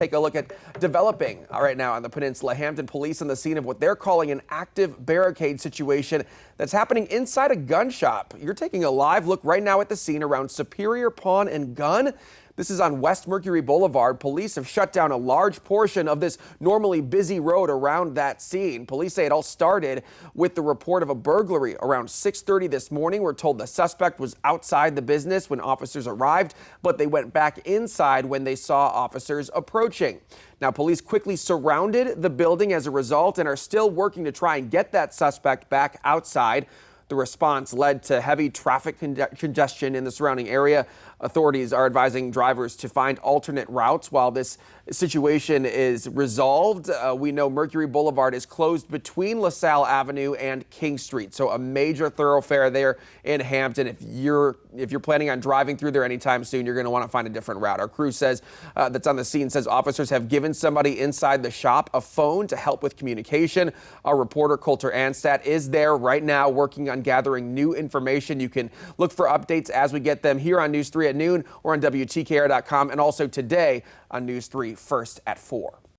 Take a look at developing right now on the peninsula. Hampton police on the scene of what they're calling an active barricade situation that's happening inside a gun shop. You're taking a live look right now at the scene around Superior Pawn and Gun. This is on West Mercury Boulevard. Police have shut down a large portion of this normally busy road around that scene. Police say it all started with the report of a burglary around 6:30 this morning. We're told the suspect was outside the business when officers arrived, but they went back inside when they saw officers approaching. Now, police quickly surrounded the building as a result and are still working to try and get that suspect back outside. The response led to heavy traffic congestion in the surrounding area. Authorities are advising drivers to find alternate routes while this situation is resolved. We know Mercury Boulevard is closed between LaSalle Avenue and King Street, so a major thoroughfare there in Hampton. If you're planning on driving through there anytime soon, you're going to want to find a different route. Our crew says that's on the scene says officers have given somebody inside the shop a phone to help with communication. Our reporter Coulter Anstad is there right now working on gathering new information. You can look for updates as we get them here on News 3 at noon or on WTKR.com, and also today on News 3 first at 4.